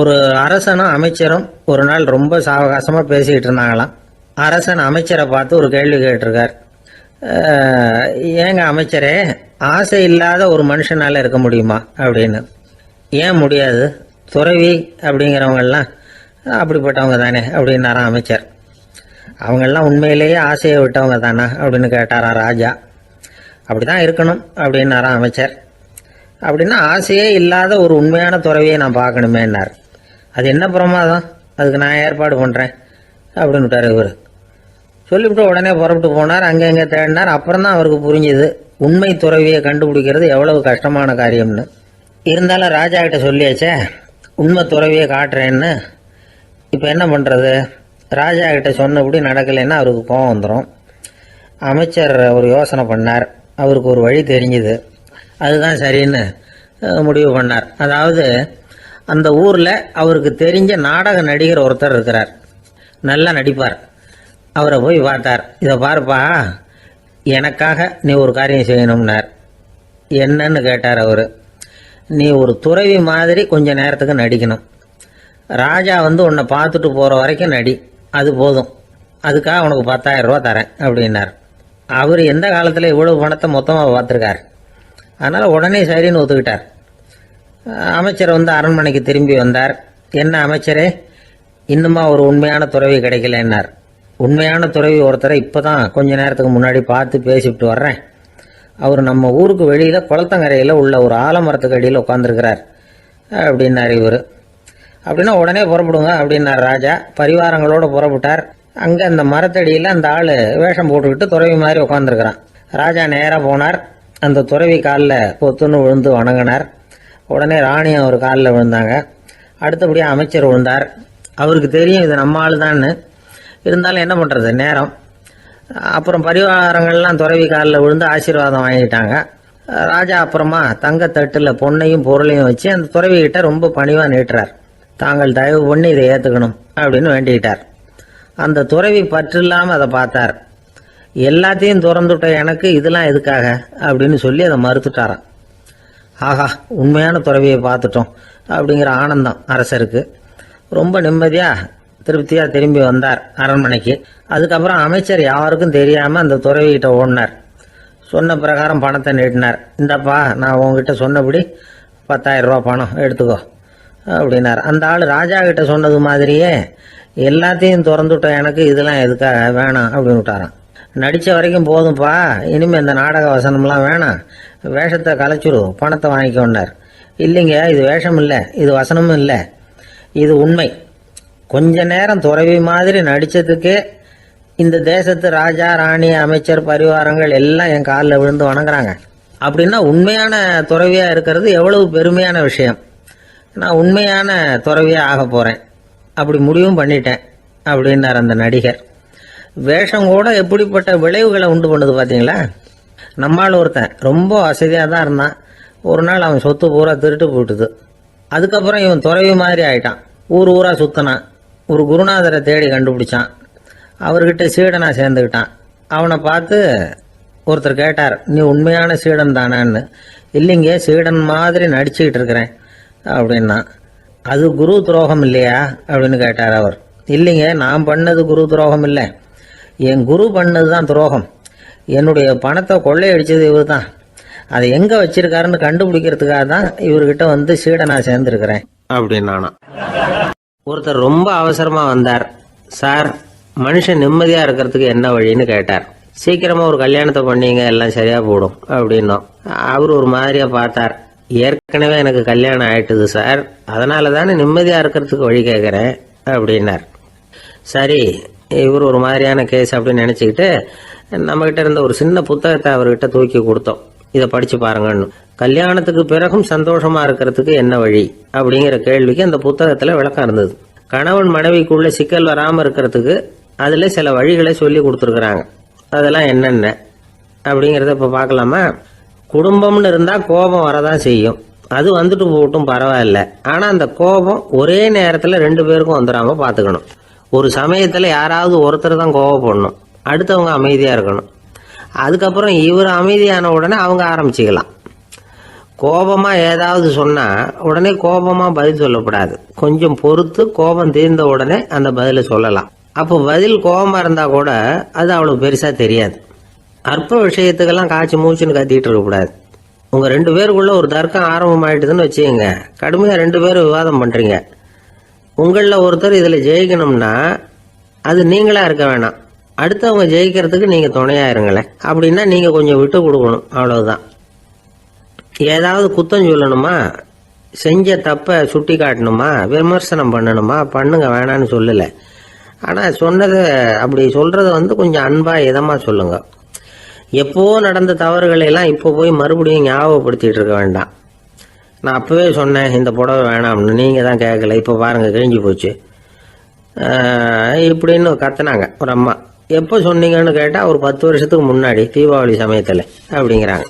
ஒரு அரசனும் அமைச்சரும் ஒரு நாள் ரொம்ப சாவகாசமாக பேசிக்கிட்டு இருந்தாங்களாம். அரசன் அமைச்சரை பார்த்து ஒரு கேள்வி கேட்டிருக்கார். ஏங்க அமைச்சரே, ஆசை இல்லாத ஒரு மனுஷனால இருக்க முடியுமா அப்படின்னு. ஏன் முடியாது, துறவி அப்படிங்கிறவங்கெல்லாம் அப்படிப்பட்டவங்க தானே அப்படின்னாராம் அமைச்சர். அவங்கெல்லாம் உண்மையிலேயே ஆசையை விட்டவங்க தானா அப்படின்னு கேட்டாராம் ராஜா. அப்படிதான் இருக்கணும் அப்படின்னாராம் அமைச்சர். அப்படின்னா ஆசையே இல்லாத ஒரு உண்மையான துறவியை நான் பார்க்கணுமேன்னார். அது என்ன பிரமாதம், அதுக்கு நான் ஏற்பாடு பண்ணுறேன் அப்படின்னு விட்டார் இவர். சொல்லிவிட்டு உடனே புறப்பட்டு போனார். அங்கே தேடினார். அப்புறம் தான் அவருக்கு புரிஞ்சுது உண்மை துறவியை கண்டுபிடிக்கிறது எவ்வளவு கஷ்டமான காரியம்னு. இருந்தாலும் ராஜா கிட்ட சொல்லியாச்சே உண்மை துறவியை காட்டுறேன்னு. இப்போ என்ன பண்ணுறது? ராஜா கிட்ட சொன்னபடி நடக்கலைன்னா அவருக்கு கோபம் வந்துடும். அமைச்சர் ஒரு யோசனை பண்ணார். அவருக்கு ஒரு வழி தெரிஞ்சுது. அதுதான் சரின்னு முடிவு பண்ணார். அதாவது அந்த ஊரில் அவருக்கு தெரிஞ்ச நாடக நடிகர் ஒருத்தர் இருக்கிறார், நல்லா நடிப்பார். அவரை போய் பார்த்தார். இதை பாருப்பா, எனக்காக நீ ஒரு காரியம் செய்யணும்னார். என்னன்னு கேட்டார் அவர். நீ ஒரு துறவி மாதிரி கொஞ்ச நேரத்துக்கு நடிக்கணும். ராஜா உன்னை பார்த்துட்டு போகிற வரைக்கும் நடி, அது போதும். அதுக்காக உனக்கு 10,000 ரூபா தரேன் அப்படின்னார். அவர் எந்த காலத்தில் இவ்வளவு பணத்தை மொத்தமாக பார்த்துருக்கார். அதனால் உடனே சரின்னு ஒத்துக்கிட்டார். அமைச்சர் அரண்மனைக்கு திரும்பி வந்தார். என்ன அமைச்சரே, இன்னுமா ஒரு உண்மையான துறவி கிடைக்கலன்னார். உண்மையான துறவி ஒருத்தரை இப்போ தான் கொஞ்ச நேரத்துக்கு முன்னாடி பார்த்து பேசிவிட்டு வர்றேன். அவர் நம்ம ஊருக்கு வெளியில் குளத்தங்கரையில் உள்ள ஒரு ஆலமரத்துக்கு அடியில் உட்காந்துருக்கிறார் அப்படின்னார் இவர். அப்படின்னா உடனே புறப்படுங்க அப்படின்னார் ராஜா. பரிவாரங்களோடு புறப்பட்டார். அங்கே அந்த மரத்தடியில் அந்த ஆள் வேஷம் போட்டுக்கிட்டு துறவி மாதிரி உட்காந்துருக்கிறான். ராஜா நேராக போனார். அந்த துறவி காலில் பொத்துன்னு விழுந்து வணங்கினார். உடனே ராணியும் அவர் காலில் விழுந்தாங்க. அடுத்தபடியாக அமைச்சர் விழுந்தார். அவருக்கு தெரியும் இது நம்ம ஆள் தான்னு. இருந்தாலும் என்ன பண்ணுறது, நேரம். அப்புறம் பரிவாரங்கள்லாம் துறவி காலில் விழுந்து ஆசீர்வாதம் வாங்கிட்டாங்க. ராஜா அப்புறமா தங்கத்தட்டில் பொண்ணையும் பொருளையும் வச்சு அந்த துறவிகிட்ட ரொம்ப பணிவாக நீட்டுறார். தாங்கள் தயவு பண்ணி இதை ஏற்றுக்கணும் அப்படின்னு வேண்டிக்கிட்டார். அந்த துறவி பற்றில்லாமல் அதை பார்த்தார். எல்லாத்தையும் திறந்துட்ட எனக்கு இதெல்லாம் எதுக்காக அப்படின்னு சொல்லி அதை மறுத்துட்டாராம். ஆஹா, உண்மையான துறவியை பார்த்துட்டோம் அப்படிங்கிற ஆனந்தம் அரசருக்கு. ரொம்ப நிம்மதியாக திருப்தியாக திரும்பி வந்தார் அரண்மனைக்கு. அதுக்கப்புறம் அமைச்சர் யாருக்கும் தெரியாமல் அந்த துறவிகிட்ட ஓடினார். சொன்ன பிரகாரம் பணத்தை நீட்டினார். இந்தப்பா, நான் உங்ககிட்ட சொன்னபடி 10,000 ரூபா பணம் எடுத்துக்கோ அப்படின்னார். அந்த ஆள் ராஜா கிட்ட சொன்னது மாதிரியே எல்லாத்தையும் திறந்துட்ட எனக்கு இதெல்லாம் எதுக்காக வேணாம் அப்படின்னு விட்டாராம். நடித்த வரைக்கும் போதும்ப்பா, இனிமேல் இந்த நாடக வசனம்லாம் வேணாம், வேஷத்தை கலைச்சிரு, பணத்தை வாங்கிக்கொண்டார். இல்லைங்க, இது வேஷம் இல்லை, இது வசனமும் இல்லை, இது உண்மை. கொஞ்ச நேரம் துறவி மாதிரி நடித்ததுக்கே இந்த தேசத்து ராஜா, ராணி, அமைச்சர், பரிவாரங்கள் எல்லாம் என் காலில் விழுந்து வணங்குறாங்க. அப்படின்னா உண்மையான துறவியாக இருக்கிறது எவ்வளவு பெருமையான விஷயம். நான் உண்மையான துறவியாக ஆக போகிறேன், அப்படி முடிவும் பண்ணிட்டேன் அப்படின்னார் அந்த நடிகர். வேஷம் கூட எப்படிப்பட்ட விளைவுகளை உண்டு பண்ணுது பார்த்தீங்களா. நம்மால் ஒருத்தன் ரொம்ப வசதியாக தான் இருந்தான். ஒரு நாள் அவன் சொத்து பூரா திருட்டு போட்டுது. அதுக்கப்புறம் இவன் துறவி மாதிரி ஆயிட்டான். ஊர் ஊராக சுற்றினான். ஒரு குருநாதரை தேடி கண்டுபிடிச்சான். அவர்கிட்ட சீடனாக சேர்ந்துக்கிட்டான். அவனை பார்த்து ஒருத்தர் கேட்டார், நீ உண்மையான சீடன் தானான்னு. இல்லைங்க, சீடன் மாதிரி நடிச்சுக்கிட்டு இருக்கிறேன் அப்படின்னா. அது குரு துரோகம் இல்லையா அப்படின்னு கேட்டார் அவர். இல்லைங்க, நான் பண்ணது குரு துரோகம் இல்லை, என் குரு பண்ணது தான் துரோகம். என்னுடைய பணத்தை கொள்ளையடிச்சது இவர் தான். அதை எங்கே வச்சிருக்காருன்னு கண்டுபிடிக்கிறதுக்காக தான் இவர்கிட்ட சீடனா சேர்ந்துருக்கிறேன் அப்படின்னானா. ஒருத்தர் ரொம்ப அவசரமாக வந்தார். சார், மனுஷன் நிம்மதியாக இருக்கிறதுக்கு என்ன வழின்னு கேட்டார். சீக்கிரமாக ஒரு கல்யாணத்தை பண்ணீங்க, எல்லாம் சரியாக போடும் அப்படின்னோம். அவர் ஒரு மாதிரியாக பார்த்தார். ஏற்கனவே எனக்கு கல்யாணம் ஆயிட்டுது சார், அதனால தானே நிம்மதியாக இருக்கிறதுக்கு வழி கேட்குறேன் அப்படின்னார். சரி, இவர் ஒரு மாதிரியான கேஸ் அப்படின்னு நினச்சிக்கிட்டு நம்மகிட்ட இருந்த ஒரு சின்ன புத்தகத்தை அவர்கிட்ட தூக்கி கொடுத்தோம். இதை படித்து பாருங்கன்னு. கல்யாணத்துக்கு பிறகும் சந்தோஷமாக இருக்கிறதுக்கு என்ன வழி அப்படிங்கிற கேள்விக்கு அந்த புத்தகத்தில் விளக்கம் இருந்தது. கணவன் மனைவிக்குள்ள சிக்கல் வராமல் இருக்கிறதுக்கு அதில் சில வழிகளை சொல்லி கொடுத்துருக்குறாங்க. அதெல்லாம் என்னென்ன அப்படிங்கிறத இப்போ பார்க்கலாமா. குடும்பம்னு இருந்தால் கோபம் வரதான் செய்யும். அது வந்துட்டு போட்டும் பரவாயில்ல. ஆனால் அந்த கோபம் ஒரே நேரத்தில் 2 பேருக்கும் வந்துடாமல் பார்த்துக்கணும். ஒரு சமயத்தில் யாராவது ஒருத்தர் தான் கோபப்படணும், அடுத்தவங்க அமைதியாக இருக்கணும். அதுக்கப்புறம் இவர் அமைதியான உடனே அவங்க ஆரம்பிச்சிக்கலாம். கோபமாக ஏதாவது சொன்னால் உடனே கோபமாக பதில் சொல்லக்கூடாது. கொஞ்சம் பொறுத்து கோபம் தீர்ந்த உடனே அந்த பதிலை சொல்லலாம். அப்போ பதில் கோபமாக இருந்தால் கூட அது அவ்வளோ பெருசாக தெரியாது. அற்ப விஷயத்துக்கெல்லாம் காய்ச்சி மூச்சுன்னு கத்திட்டு இருக்கக்கூடாது. உங்கள் 2 பேருக்குள்ள ஒரு தர்க்கம் ஆரம்பமாயிட்டுதுன்னு வச்சுக்கோங்க. கடுமையாக 2 பேரும் விவாதம் பண்ணுறீங்க. உங்களில் ஒருத்தர் இதில் ஜெயிக்கணும்னா அது நீங்களாக இருக்க வேணாம், அடுத்தவங்க ஜெயிக்கிறதுக்கு நீங்கள் துணையாக இருங்களேன். அப்படின்னா நீங்கள் கொஞ்சம் விட்டு கொடுக்கணும், அவ்வளவுதான். ஏதாவது குத்தம் சொல்லணுமா, செஞ்ச தப்பை சுட்டி காட்டணுமா, விமர்சனம் பண்ணணுமா, பண்ணுங்க, வேணான்னு சொல்லலை. ஆனால் சொன்னதை அப்படி சொல்கிறத கொஞ்சம் அன்பாக இதமாக சொல்லுங்க. எப்போ நடந்த தவறுகளை எல்லாம் இப்போ போய் மறுபடியும் ஞாபகப்படுத்திட்டு இருக்க வேண்டாம். நான் அப்போவே சொன்னேன் இந்த புடவை வேணாம்னு, நீங்கள் தான் கேட்கல, இப்போ பாருங்கள் கிழிஞ்சு போச்சு இப்படின்னு கத்துனாங்க ஒரு அம்மா. எப்போ சொன்னீங்கன்னு கேட்டால் ஒரு 10 வருஷத்துக்கு முன்னாடி தீபாவளி சமயத்தில் அப்படிங்கிறாங்க.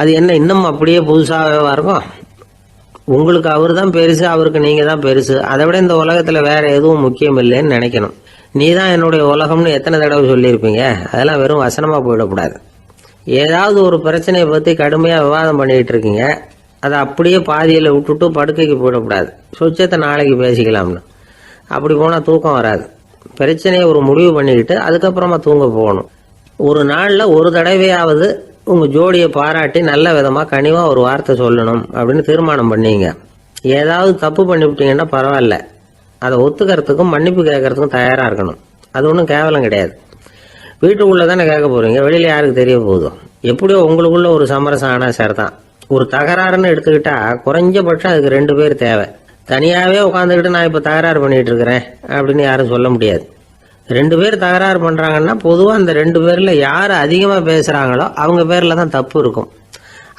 அது என்ன இன்னும் அப்படியே புதுசாகவே இருக்கும்? உங்களுக்கு அவர் தான் பெருசு, அவருக்கு நீங்கள் தான் பெருசு. அதை விட இந்த உலகத்தில் வேற எதுவும் முக்கியம் இல்லைன்னு நினைக்கணும். நீ தான் என்னுடைய உலகம்னு எத்தனை தடவை சொல்லியிருப்பீங்க? அதெல்லாம் வெறும் வசனமாக போயிடக்கூடாது. ஏதாவது ஒரு பிரச்சனையை பற்றி கடுமையாக விவாதம் பண்ணிக்கிட்டு இருக்கீங்க, அதை அப்படியே பாதியில் விட்டுட்டு படுக்கைக்கு போயிடக்கூடாது. சொச்சத்தை நாளைக்கு பேசிக்கலாம்னு. அப்படி போனால் தூக்கம் வராது. பிரச்சனையை ஒரு முடிவு பண்ணிக்கிட்டு அதுக்கப்புறமா தூங்க போகணும். ஒரு நாளில் ஒரு தடவையாவது உங்கள் ஜோடியை பாராட்டி நல்ல விதமாக கனிவாக ஒரு வார்த்தை சொல்லணும் அப்படின்னு தீர்மானம் பண்ணீங்க. ஏதாவது தப்பு பண்ணிவிட்டீங்கன்னா பரவாயில்ல, அதை ஒத்துக்கிறதுக்கும் மன்னிப்பு கேட்கறதுக்கும் தயாராக இருக்கணும். அது ஒன்றும் கேவலம் கிடையாது. வீட்டுக்குள்ளே தானே கேட்க போகிறீங்க, வெளியில் யாருக்கு தெரிய போகுதோ? எப்படியோ உங்களுக்குள்ள ஒரு சமரசம் ஆனால் சார் தான். ஒரு தகராறுன்னு எடுத்துக்கிட்டா குறைஞ்சபட்சம் அதுக்கு 2 பேர் தேவை. தனியாகவே உட்காந்துக்கிட்டு நான் இப்போ தகராறு பண்ணிகிட்டு இருக்கிறேன் அப்படின்னு யாரும் சொல்ல முடியாது. 2 பேர் தகராறு பண்ணுறாங்கன்னா பொதுவாக அந்த 2 பேரில் யார் அதிகமாக பேசுகிறாங்களோ அவங்க பேரில் தான் தப்பு இருக்கும்.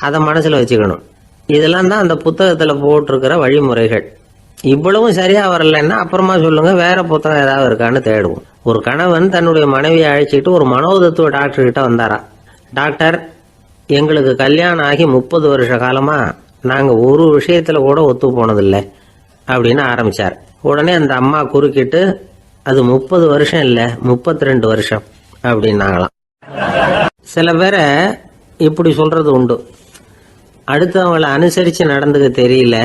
அதை மனசில் வச்சுக்கணும். இதெல்லாம் தான் அந்த புத்தகத்தில் போட்டிருக்கிற வழிமுறைகள். இவ்வளவும் சரியாக வரலைன்னா அப்புறமா சொல்லுங்கள், வேற புத்தகம் ஏதாவது இருக்கான்னு தேடுவோம். ஒரு கணவன் தன்னுடைய மனைவியை அழைச்சிட்டு ஒரு மனோதத்துவ டாக்டர்கிட்ட வந்தாரா. டாக்டர், எங்களுக்கு கல்யாணம் ஆகி 30 வருஷ காலமாக நாங்கள் ஒரு விஷயத்தில் கூட ஒத்து போனதில்லை அப்படின்னு ஆரம்பித்தார். உடனே அந்த அம்மா குறுக்கிட்டு, அது 30 வருஷம் இல்லை 32 வருஷம் அப்படின்னாங்களாம். சில பேரை இப்படி சொல்கிறது உண்டு. அடுத்தவங்களை அனுசரித்து நடந்துக்க தெரியல,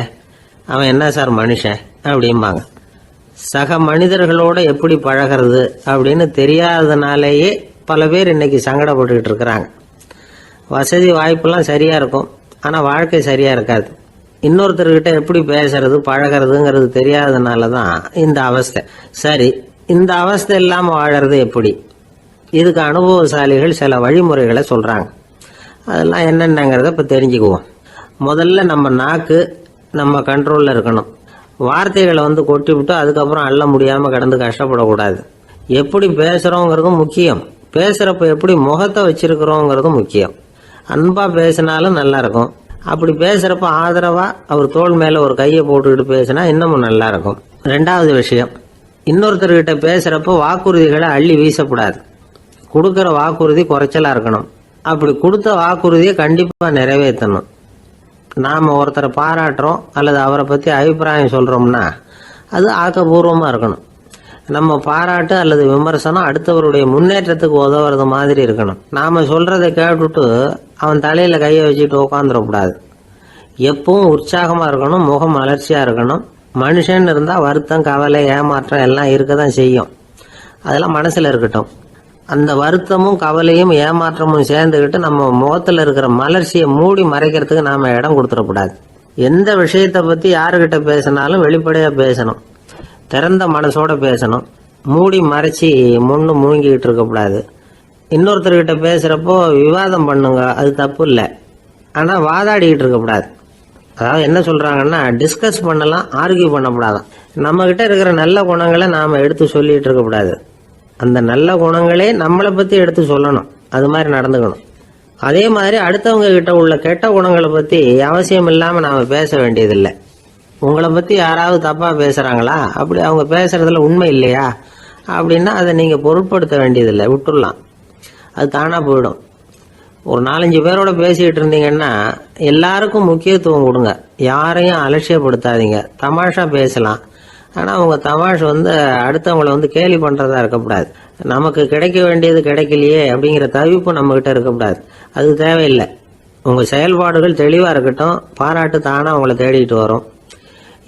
அவன் என்ன சார் மனுஷன் அப்படிம்பாங்க. சக மனிதர்களோட எப்படி பழகிறது அப்படின்னு தெரியாததுனாலேயே பல பேர் இன்னைக்கு சங்கடப்பட்டுக்கிட்டு இருக்கிறாங்க. வசதி வாய்ப்பெல்லாம் சரியாக இருக்கும், ஆனால் வாழ்க்கை சரியாக இருக்காது. இன்னொருத்தர்கிட்ட எப்படி பேசுறது பழகிறதுங்கிறது தெரியாததுனால தான் இந்த அவஸ்தை. சரி, இந்த அவஸ்தை இல்லாமல் வாழறது எப்படி? இதுக்கு அனுபவசாலிகள் சில வழிமுறைகளை சொல்கிறாங்க. அதெல்லாம் என்னென்னங்கிறத இப்போ தெரிஞ்சுக்குவோம். முதல்ல நம்ம நாக்கு நம்ம கண்ட்ரோலில் இருக்கணும். வார்த்தைகளை கொட்டி விட்டு அதுக்கப்புறம் அள்ள முடியாமல் கிடந்து கஷ்டப்படக்கூடாது. எப்படி பேசுகிறோங்கிறதும் முக்கியம், பேசுகிறப்ப எப்படி முகத்தை வச்சிருக்கிறோங்கிறதும் முக்கியம். அன்பாக பேசினாலும் நல்லா இருக்கும். அப்படி பேசுகிறப்ப ஆதரவாக அவர் தோள் மேலே ஒரு கையை போட்டுக்கிட்டு பேசினா இன்னமும் நல்லா இருக்கும். 2வது விஷயம், இன்னொருத்தர்கிட்ட பேசுகிறப்ப வாக்குறுதிகளை அள்ளி வீசக்கூடாது. கொடுக்குற வாக்குறுதி குறைச்சலாக இருக்கணும். அப்படி கொடுத்த வாக்குறுதியை கண்டிப்பாக நிறைவேற்றணும். நாம் ஒருத்தரை பாராட்டுறோம் அல்லது அவரை பற்றி அபிப்பிராயம் சொல்கிறோம்னா அது ஆக்கப்பூர்வமாக இருக்கணும். நம்ம பாராட்டு அல்லது விமர்சனம் அடுத்தவருடைய முன்னேற்றத்துக்கு உதவுறது மாதிரி இருக்கணும். நாம் சொல்கிறத கேட்டுட்டு அவன் தலையில் கையை வச்சுட்டு உட்காந்துடக்கூடாது. எப்பவும் உற்சாகமாக இருக்கணும், முகம் மலர்ச்சியாக இருக்கணும். மனுஷன் இருந்தால் வருத்தம், கவலை, ஏமாற்றம் எல்லாம் இருக்க தான் செய்யும். அதெல்லாம் மனசில் இருக்கட்டும். அந்த வருத்தமும் கவலையும் ஏமாற்றமும் சேர்ந்துக்கிட்டு நம்ம முகத்தில் இருக்கிற மலர்ச்சியை மூடி மறைக்கிறதுக்கு நாம் இடம் கொடுத்துடக்கூடாது. எந்த விஷயத்தை பற்றி யாருக்கிட்ட பேசினாலும் வெளிப்படையாக பேசணும், திறந்த மனசோட பேசணும். மூடி மறைச்சி முன்னு மூழ்கிக்கிட்டு இருக்கக்கூடாது. இன்னொருத்தர்கிட்ட பேசுகிறப்போ விவாதம் பண்ணுங்க, அது தப்பு இல்லை. ஆனால் வாதாடிக்கிட்டு இருக்கக்கூடாது. அதாவது என்ன சொல்கிறாங்கன்னா, டிஸ்கஸ் பண்ணலாம், ஆர்கியூ பண்ணக்கூடாதான். நம்மக்கிட்ட இருக்கிற நல்ல குணங்களை நாம் எடுத்து சொல்லிகிட்டு இருக்கக்கூடாது. அந்த நல்ல குணங்களே நம்மளை பற்றி எடுத்து சொல்லணும். அது மாதிரி நடந்துக்கணும். அதே மாதிரி அடுத்தவங்க கிட்ட உள்ள கெட்ட குணங்களை பற்றி அவசியம் இல்லாமல் நாம் பேச வேண்டியதில்லை. உங்களை பற்றி யாராவது தப்பாக பேசுகிறாங்களா, அப்படி அவங்க பேசுகிறதுல உண்மை இல்லையா அப்படின்னா அதை நீங்கள் பொருட்படுத்த வேண்டியதில்லை, விட்டுடலாம். அது தானாக போயிடும். ஒரு 4-5 பேரோட பேசிக்கிட்டு இருந்தீங்கன்னா எல்லாருக்கும் முக்கியத்துவம் கொடுங்க, யாரையும் அலட்சியப்படுத்தாதீங்க. தமாஷா பேசலாம், ஆனால் அவங்க தமாஷ் அடுத்தவங்களை கேலி பண்ணுறதா இருக்கக்கூடாது. நமக்கு கிடைக்க வேண்டியது கிடைக்கலையே அப்படிங்கிற தவிப்பு நம்மக்கிட்ட இருக்கக்கூடாது. அது தேவையில்லை. உங்கள் செயல்பாடுகள் தெளிவாக இருக்கட்டும், பாராட்டு தானாக அவங்கள தேடிட்டு வரும்.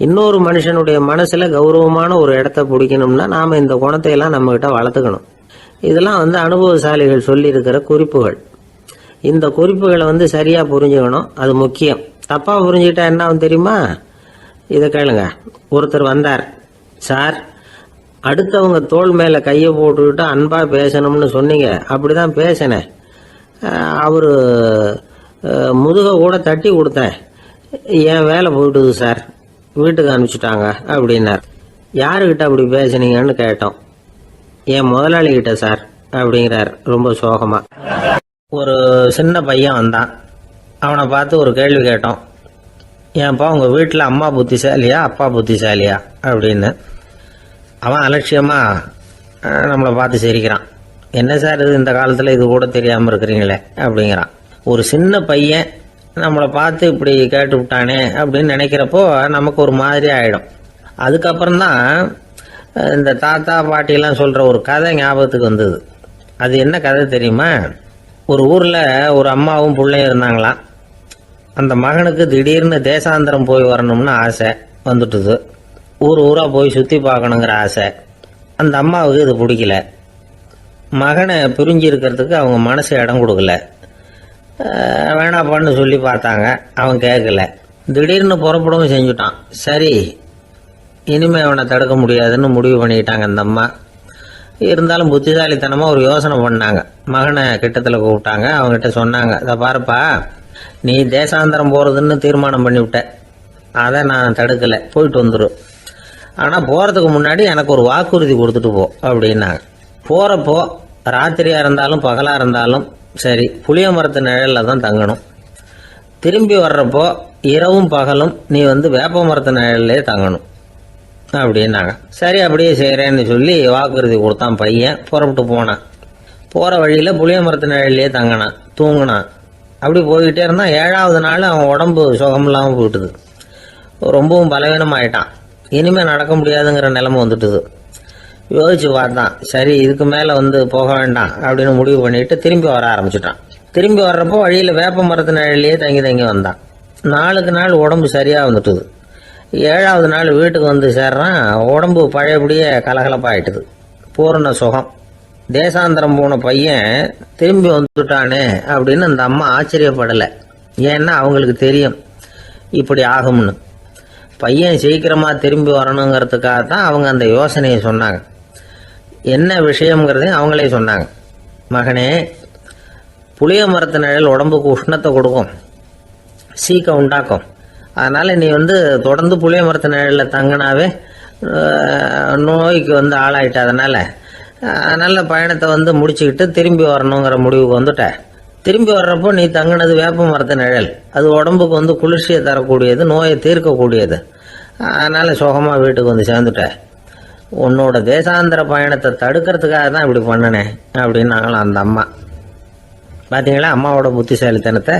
இன்னொரு மனுஷனுடைய மனசில் கௌரவமான ஒரு இடத்த பிடிக்கணும்னா நாம் இந்த குணத்தை எல்லாம் நம்மகிட்ட வளர்த்துக்கணும். இதெல்லாம் அனுபவசாலிகள் சொல்லியிருக்கிற குறிப்புகள். இந்த குறிப்புகளை சரியாக புரிஞ்சுக்கணும், அது முக்கியம். தப்பாக புரிஞ்சுக்கிட்டா என்ன ஆகும் தெரியுமா? இதை கேளுங்க. ஒருத்தர் வந்தார். சார், அடுத்தவங்க தோள் மேலே கையை போட்டுக்கிட்டு அன்பாக பேசணும்னு சொன்னீங்க. அப்படி தான் பேசினேன். அவர் முதுக கூட தட்டி கொடுத்தேன். என் வேலை போயிட்டுது சார், வீட்டுக்கு அனுப்பிச்சிட்டாங்க அப்படின்னார். யாருக்கிட்ட அப்படி பேசுனீங்கன்னு கேட்டோம். என் முதலாளிகிட்ட சார் அப்படிங்கிறார் ரொம்ப சோகமா. ஒரு சின்ன பையன் வந்தான். அவனை பார்த்து ஒரு கேள்வி கேட்டோம். ஏன்ப்பா உங்கள் வீட்டில் அம்மா புத்திசாலியா அப்பா புத்திசாலியா அப்படின்னு. அவன் அலட்சியமாக நம்மளை பார்த்து சிரிக்கிறான். என்ன சார் இது, இந்த காலத்தில் இது கூட தெரியாமல் இருக்கிறீங்களே அப்படிங்கிறான். ஒரு சின்ன பையன் நம்மளை பார்த்து இப்படி கேட்டு விட்டானே அப்படின்னு நினைக்கிறப்போ நமக்கு ஒரு மாதிரி ஆகிடும். அதுக்கப்புறம்தான் இந்த தாத்தா பாட்டிலாம் சொல்கிற ஒரு கதை ஞாபகத்துக்கு வந்தது. அது என்ன கதை தெரியுமா? ஒரு ஊரில் ஒரு அம்மாவும் பிள்ளையும் இருந்தாங்களாம். அந்த மகனுக்கு திடீர்னு தேசாந்திரம் போய் வரணும்னு ஆசை வந்துட்டுது. ஊராக போய் சுற்றி பார்க்கணுங்கிற ஆசை. அந்த அம்மாவுக்கு இது பிடிக்கல. மகனை பிரிஞ்சு இருக்கிறதுக்கு அவங்க மனசு இடம் கொடுக்கல. வேணாப்பான்னு சொல்லி பார்த்தாங்க, அவன் கேட்கல. திடீர்னு புறப்படவும் செஞ்சுட்டான். சரி, இனிமே அவனை தடுக்க முடியாதுன்னு முடிவு பண்ணிக்கிட்டாங்க அந்த அம்மா. இருந்தாலும் புத்திசாலித்தனமாக ஒரு யோசனை பண்ணாங்க. மகனை கிட்டத்தில் கூப்பிட்டாங்க. அவங்ககிட்ட சொன்னாங்க, இதை பாருப்பா, நீ தேசாந்திரம் போகிறதுன்னு தீர்மானம் பண்ணிவிட்ட, அதை நான் தடுக்கலை, போயிட்டு வந்துடும். ஆனால் போகிறதுக்கு முன்னாடி எனக்கு ஒரு வாக்குறுதி கொடுத்துட்டு போ அப்படின்னாங்க. போகிறப்போ ராத்திரியாக இருந்தாலும் பகலாக இருந்தாலும் சரி, புளிய மரத்து நிழலில் தான் தங்கணும். திரும்பி வர்றப்போ இரவும் பகலும் நீ வேப்ப மரத்து நிழல்லே தங்கணும் அப்படின்னாங்க. சரி, அப்படியே செய்கிறேன்னு சொல்லி வாக்குறுதி கொடுத்தான் பையன். புறப்பட்டு போனான். போகிற வழியில் புளிய மரத்து நிழல்லே தங்கினான், தூங்கினான். அப்படி போய்கிட்டே இருந்தான். 7வது நாள் அவன் உடம்பு சுகமில்லாமல் போயிட்டுது. ரொம்பவும் பலவீனமாயிட்டான். இனிமேல் நடக்க முடியாதுங்கிற நிலைமை வந்துட்டுது. யோசிச்சு பார்த்தான். சரி, இதுக்கு மேலே போக வேண்டாம் அப்படின்னு முடிவு பண்ணிட்டு திரும்பி வர ஆரம்பிச்சிட்டான். திரும்பி வர்றப்போ வழியில் வேப்ப மரத்து நிழல்லையே தங்கி வந்தான். நாளுக்கு நாள் உடம்பு சரியாக வந்துட்டுது. 7வது நாள் வீட்டுக்கு சேர்றான். உடம்பு பழையபடியே கலகலப்பாயிட்டுது. பூரண சுகம். தேசாந்திரம் போன பையன் திரும்பி வந்துட்டானே அப்படின்னு அந்த அம்மா ஆச்சரியப்படலை. ஏன்னா அவங்களுக்கு தெரியும் இப்படி ஆகும்னு. பையன் சீக்கிரமாக திரும்பி வரணுங்கிறதுக்காக தான் அவங்க அந்த யோசனையை சொன்னாங்க. என்ன விஷயங்கிறதையும் அவங்களே சொன்னாங்க. மகனே, புளிய மரத்து நிழல் உடம்புக்கு உஷ்ணத்தை கொடுக்கும், சீக்கம் உண்டாக்கும். அதனால் நீ தொடர்ந்து புளிய மரத்து நிழலில் தங்கினாவே நோய்க்கு ஆளாயிட்ட. அதனால் நல்ல பயணத்தை முடிச்சுக்கிட்டு திரும்பி வரணுங்கிற முடிவுக்கு வந்துட்ட. திரும்பி வர்றப்போ நீ தங்கினது வேப்ப மரத்து நிழல். அது உடம்புக்கு குளிர்ச்சியை தரக்கூடியது, நோயை தீர்க்கக்கூடியது. அதனால் சுகமாக வீட்டுக்கு சேர்ந்துட்ட. உன்னோட தேசாந்திர பயணத்தை தடுக்கிறதுக்காக தான் இப்படி பண்ணினேன் அப்படின்னாங்களாம் அந்த அம்மா. பார்த்தீங்களா அம்மாவோட புத்திசாலித்தனத்தை?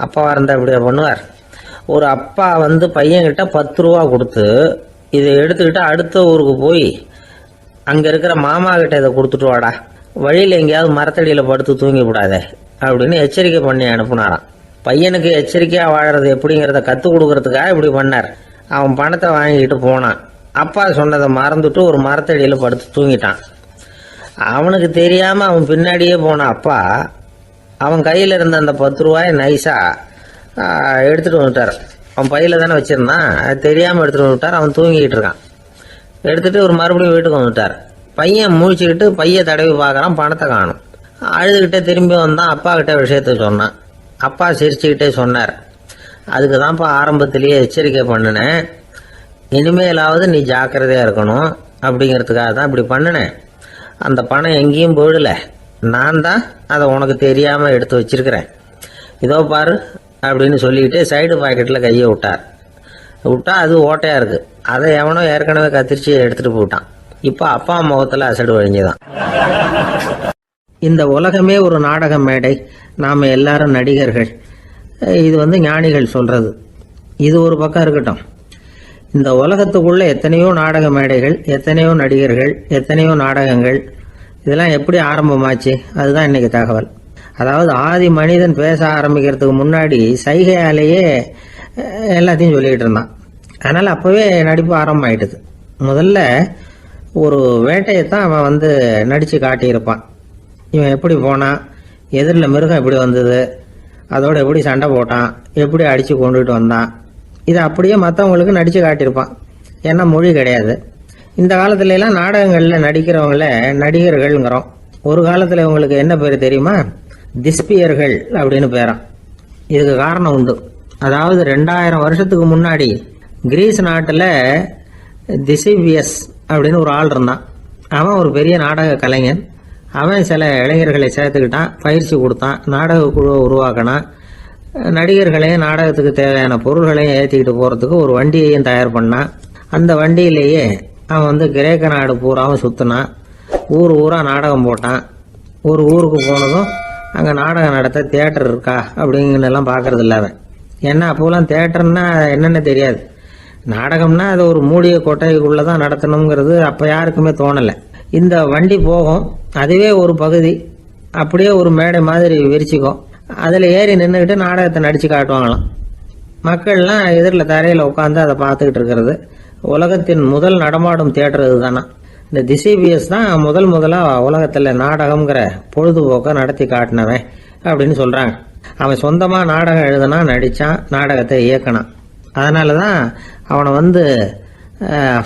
அப்பாவாக இருந்தால் இப்படியா பண்ணுவார்? ஒரு அப்பா பையன்கிட்ட 10 ரூபா கொடுத்து இதை எடுத்துக்கிட்டு அடுத்த ஊருக்கு போய் அங்கே இருக்கிற மாமா கிட்ட இதை கொடுத்துட்டு வாடா, வழியில் எங்கேயாவது மரத்தடியில் படுத்து தூங்கி விடாதே அப்படின்னு எச்சரிக்கை பண்ணி அனுப்புனாராம். பையனுக்கு எச்சரிக்கையாக வாழறது எப்படிங்கிறத கற்றுக் கொடுக்கறதுக்காக இப்படி பண்ணார். அவன் பணத்தை வாங்கிக்கிட்டு போனான். அப்பா சொன்னதை மறந்துட்டு ஒரு மரத்தடியில் படுத்து தூங்கிட்டான். அவனுக்கு தெரியாமல் அவன் பின்னாடியே போன அப்பா அவன் கையில் இருந்த அந்த 10 ரூபாயை நைஸாக எடுத்துகிட்டு வந்துட்டார். அவன் பையில் தானே வச்சுருந்தான், அது தெரியாமல் எடுத்துகிட்டு வந்துட்டார். அவன் தூங்கிக்கிட்டு இருக்கான். எடுத்துகிட்டு ஒரு மறுபடியும் வீட்டுக்கு வந்துட்டார். பையன் முழிச்சுக்கிட்டு பையை தடவி பார்க்குறான், பணத்தை காணும். அழுதுகிட்டே திரும்பி வந்தான். அப்பா கிட்ட விஷயத்த சொன்னான். அப்பா சிரிச்சுக்கிட்டே சொன்னார், அதுக்கு தான்ப்பா ஆரம்பத்திலேயே எச்சரிக்கை பண்ணினேன், இனிமேலாவது நீ ஜாக்கிரதையாக இருக்கணும் அப்படிங்கிறதுக்காக தான் இப்படி பண்ணினேன். அந்த பணம் எங்கேயும் போயிடல, நான் தான் அதை உனக்கு தெரியாமல் எடுத்து வச்சிருக்கிறேன். இதோ பாரு அப்படின்னு சொல்லிக்கிட்டு சைடு பாக்கெட்டில் கையை விட்டா அது ஓட்டையாக இருக்குது. அதை எவனோ ஏற்கனவே கத்திரிச்சு எடுத்துகிட்டு போட்டான். இப்போ அப்பா முகத்தில் அசடு வழிஞ்சுதான். இந்த உலகமே ஒரு நாடக மேடை, நாம் எல்லாரும் நடிகர்கள். இது ஞானிகள் சொல்கிறது. இது ஒரு பக்கம் இருக்கட்டும். இந்த உலகத்துக்குள்ள எத்தனையோ நாடக மேடைகள், எத்தனையோ நடிகர்கள், எத்தனையோ நாடகங்கள், இதெல்லாம் எப்படி ஆரம்பமாச்சு? அதுதான் இன்னைக்கு தகவல். அதாவது ஆதி மனிதன் பேச ஆரம்பிக்கிறதுக்கு முன்னாடி சைகையாலேயே எல்லாத்தையும் சொல்லிக்கிட்டு இருந்தான். அதனால் அப்போவே நடிப்பு ஆரம்பமாயிட்டுது. முதல்ல ஒரு வேட்டையைத்தான் அவன் வந்து நடித்து காட்டியிருப்பான். இவன் எப்படி போனான், எதிரில் மிருகம் எப்படி வந்தது, அதோட எப்படி சண்டை போட்டான், எப்படி அடித்து கொண்டுகிட்டு வந்தான், இதை அப்படியே மற்றவங்களுக்கு நடித்து காட்டியிருப்பான். ஏன்னா மொழி கிடையாது. இந்த காலத்துலலாம் நாடகங்களில் நடிக்கிறவங்கள நடிகர்கள்ங்கிறோம். ஒரு காலத்தில் இவங்களுக்கு என்ன பேர் தெரியுமா? திஸ்பியர்கள் அப்படின்னு பேரான். இதுக்கு காரணம் உண்டு. அதாவது 2000 வருஷத்துக்கு முன்னாடி கிரீஸ் நாட்டில் திசிவியஸ் அப்படின்னு ஒரு ஆள் இருந்தான். அவன் ஒரு பெரிய நாடக கலைஞன். அவன் சில இளைஞர்களை சேர்த்துக்கிட்டான், பயிற்சி கொடுத்தான், நாடக குழுவை உருவாக்கினான். நடிகர்களையும் நாடகத்துக்கு தேவையான பொருள்களையும் ஏற்றிக்கிட்டு போகிறதுக்கு ஒரு வண்டியையும் தயார் பண்ணான். அந்த வண்டியிலேயே அவன் வந்து கிரேக்க நாடு பூராவும் சுற்றினான். ஊர் ஊராக நாடகம் போட்டான். ஒரு ஊருக்கு போனதும் அங்கே நாடகம் நடத்த தியேட்டர் இருக்கா அப்படிங்கலாம் பார்க்கறது இல்லை அவன். ஏன்னா அப்போலாம் தியேட்டர்னா என்னென்ன தெரியாது. நாடகம்னா அது ஒரு மூடிய கொட்டைக்குள்ளே தான் நடத்தணுங்கிறது அப்போ யாருக்குமே தோணலை. இந்த வண்டி போகும், அதுவே ஒரு பகுதி அப்படியே ஒரு மேடை மாதிரி விரிச்சிக்கும். அதில் ஏறி நின்றுக்கிட்டு நாடகத்தை நடித்து காட்டுவாங்களாம். மக்கள்லாம் எதிரில் தரையில் உட்காந்து அதை பார்த்துக்கிட்டு இருக்கிறது. உலகத்தின் முதல் நடமாடும் தியேட்டர் இதுதானா. இந்த திசிபியஸ் தான் முதலாக உலகத்தில் நாடகம்ங்கிற பொழுதுபோக்கை நடத்தி காட்டினவன் அப்படின்னு சொல்கிறாங்க. அவன் சொந்தமாக நாடகம் எழுதுனா, நடித்தான், நாடகத்தை இயக்கினான். அதனால தான் அவனை வந்து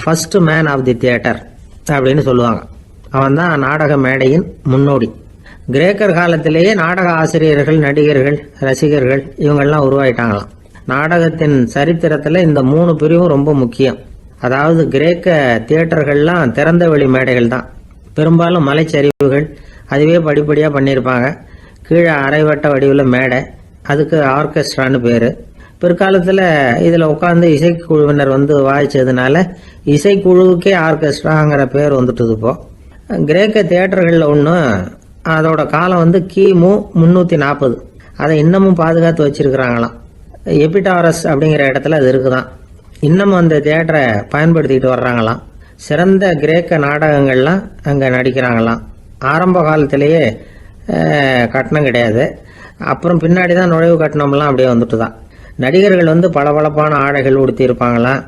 first man of the theatre அப்படின்னு சொல்லுவாங்க. அவன் தான் நாடக மேடையின் முன்னோடி. கிரேக்கர் காலத்திலேயே நாடக ஆசிரியர்கள், நடிகர்கள், ரசிகர்கள் இவங்கெல்லாம் உருவாயிட்டாங்களாம். நாடகத்தின் சரித்திரத்தில் இந்த 3 பிரிவும் ரொம்ப முக்கியம். அதாவது கிரேக்க தியேட்டர்கள்லாம் திறந்த வெளி மேடைகள் தான். பெரும்பாலும் மலைச்சரிவுகள், அதுவே படிப்படியாக பண்ணியிருப்பாங்க. கீழே அரைவட்ட வடிவில் மேடை, அதுக்கு ஆர்கெஸ்ட்ரான்னு பேர். பிற்காலத்தில் இதில் உட்காந்து இசைக்குழுவினர் வந்து வாய்ச்சதுனால இசைக்குழுவுக்கே ஆர்கெஸ்ட்ராங்கிற பேர் வந்துட்டுது. இப்போ கிரேக்க தியேட்டர்களில் ஒன்று, அதோட காலம் வந்து கிமு 340. அதை இன்னமும் பாதுகாத்து வச்சிருக்கிறாங்களாம். எபிடாரஸ் அப்படிங்கிற இடத்துல அது இருக்குதான். இன்னமும் அந்த தியேட்டரை பயன்படுத்திக்கிட்டு வர்றாங்களாம். சிறந்த கிரேக்க நாடகங்கள்லாம் அங்கே நடிக்கிறாங்களாம். ஆரம்ப காலத்திலேயே கட்டணம் கிடையாது. அப்புறம் பின்னாடி தான் நுழைவு கட்டணம்லாம் அப்படியே வந்துட்டு தான். நடிகர்கள் வந்து பளபளப்பான ஆடைகள் உடுத்தி இருப்பாங்களாம்.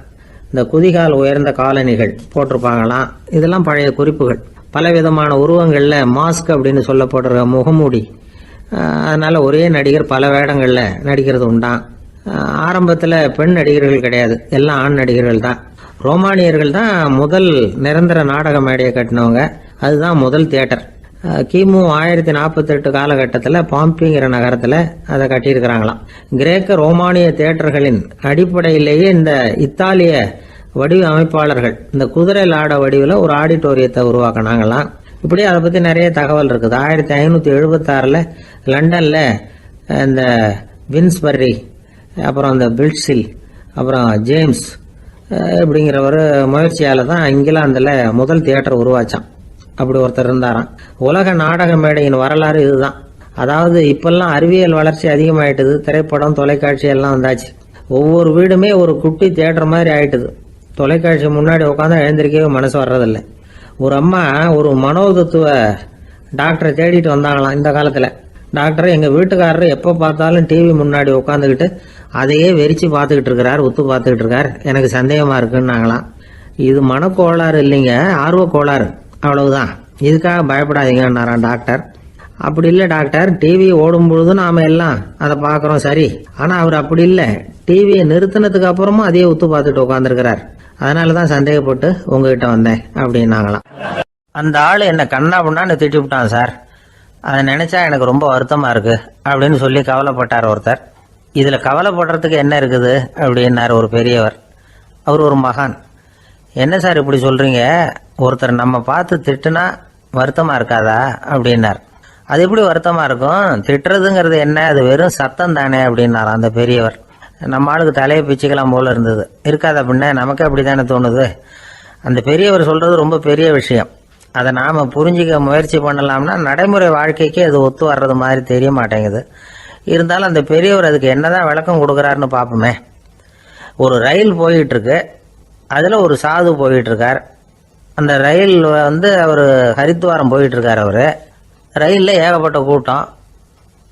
இந்த குதிகால் உயர்ந்த காலணிகள் போட்டிருப்பாங்களாம். இதெல்லாம் பழைய குறிப்புகள். பலவிதமான உருவங்களில் மாஸ்க் அப்படின்னு சொல்லப்படுற முகமூடி. அதனால் ஒரே நடிகர் பல வேடங்களில் நடிக்கிறது உண்டான். ஆரம்பத்தில் பெண் நடிகர்கள் கிடையாது, எல்லாம் ஆண் நடிகர்கள் தான். ரோமானியர்கள் தான் முதல் நிரந்தர நாடக மேடையை கட்டினவங்க. அதுதான் முதல் தியேட்டர். கிமு 1048 காலகட்டத்தில் பாம்பிங்கிற நகரத்தில் அதை கட்டியிருக்கிறாங்களாம். கிரேக்க ரோமானிய தியேட்டர்களின் அடிப்படையிலேயே இந்த இத்தாலிய வடிவ அமைப்பாளர்கள் இந்த குதிரை லாட வடிவில் ஒரு ஆடிட்டோரியத்தை உருவாக்கினாங்களாம். இப்படி அதை பற்றி நிறைய தகவல் இருக்குது. 1576 லண்டனில் இந்த வின்ஸ்பர்ரி, அப்புறம் இந்த பில்ட்ஸில், அப்புறம் ஜேம்ஸ் இப்படிங்கிற ஒரு முயற்சியால் தான் இங்கிலாந்தில் முதல் தியேட்டர் உருவாச்சான். அப்படி ஒருத்தர் இருந்தாராம். உலக நாடக மேடையின் வரலாறு இதுதான். அதாவது இப்பெல்லாம் அறிவியல் வளர்ச்சி அதிகமாயிட்டுது. திரைப்படம், தொலைக்காட்சி எல்லாம் வந்தாச்சு. ஒவ்வொரு வீடுமே ஒரு குட்டி தியேட்டர் மாதிரி ஆயிட்டுது. தொலைக்காட்சி முன்னாடி உட்காந்து எழுந்திருக்கவே மனசு வர்றதில்லை. ஒரு அம்மா ஒரு மனோதத்துவ டாக்டரை தேடிட்டு வந்தாங்களாம் இந்த காலத்தில். டாக்டர், எங்கள் வீட்டுக்காரர் எப்போ பார்த்தாலும் டிவி முன்னாடி உட்காந்துக்கிட்டு அதையே வெறிச்சு பார்த்துக்கிட்டு இருக்கிறார், உத்து பார்த்துக்கிட்டு இருக்கார், எனக்கு சந்தேகமாக இருக்குன்னாங்களாம். இது மனக்கோளாறு இல்லைங்க, ஆர்வ கோளாறு, அவ்வளவுதான், இதுக்காக பயப்படாதீங்கன்னாராம் டாக்டர். அப்படி இல்லை டாக்டர், டிவி ஓடும் பொழுது நாம் எல்லாம் அதை பார்க்குறோம் சரி, ஆனால் அவர் அப்படி இல்லை, டிவியை நிறுத்தினதுக்கு அப்புறமும் அதையே உத்து பார்த்துட்டு உட்காந்துருக்கிறார், அதனால தான் சந்தேகப்பட்டு உங்ககிட்ட வந்தேன் அப்படின்னாங்களாம். அந்த ஆள் என்னை கண்ணா பண்ணான்னு திட்டி விட்டான் சார், அதை நினைச்சா எனக்கு ரொம்ப வருத்தமாக இருக்கு அப்படின்னு சொல்லி கவலைப்பட்டார் ஒருத்தர். இதில் கவலைப்படுறதுக்கு என்ன இருக்குது அப்படின்னார் ஒரு பெரியவர். அவர் ஒரு மகான். என்ன சார் இப்படி சொல்கிறீங்க, ஒருத்தர் நம்ம பார்த்து திட்டுனா வருத்தமாக இருக்காதா அப்படின்னார். அது எப்படி வருத்தமாக இருக்கும், திட்டுறதுங்கிறது என்ன, அது வெறும் சத்தம் தானே அப்படின்னார் அந்த பெரியவர். நம்ம ஆளுக்கு தலையை பிச்சுக்கலாம் போல இருந்தது. இருக்காது அப்படின்னா நமக்கு அப்படி தானே தோணுது. அந்த பெரியவர் சொல்கிறது ரொம்ப பெரிய விஷயம். அதை நாம் புரிஞ்சிக்க முயற்சி பண்ணலாம்னா நடைமுறை வாழ்க்கைக்கு அது ஒத்து வர்றது மாதிரி தெரிய மாட்டேங்குது. இருந்தாலும் அந்த பெரியவர் அதுக்கு என்னதான் விளக்கம் கொடுக்குறாருன்னு பார்ப்போமே. ஒரு ரயில் போயிட்டுருக்கு, அதில் ஒரு சாது போயிட்டுருக்கார். அந்த ரயில் வந்து அவர் ஹரித்வாரம் போயிட்டுருக்கார். அவர் ரயிலில் ஏகப்பட்ட கூட்டம்.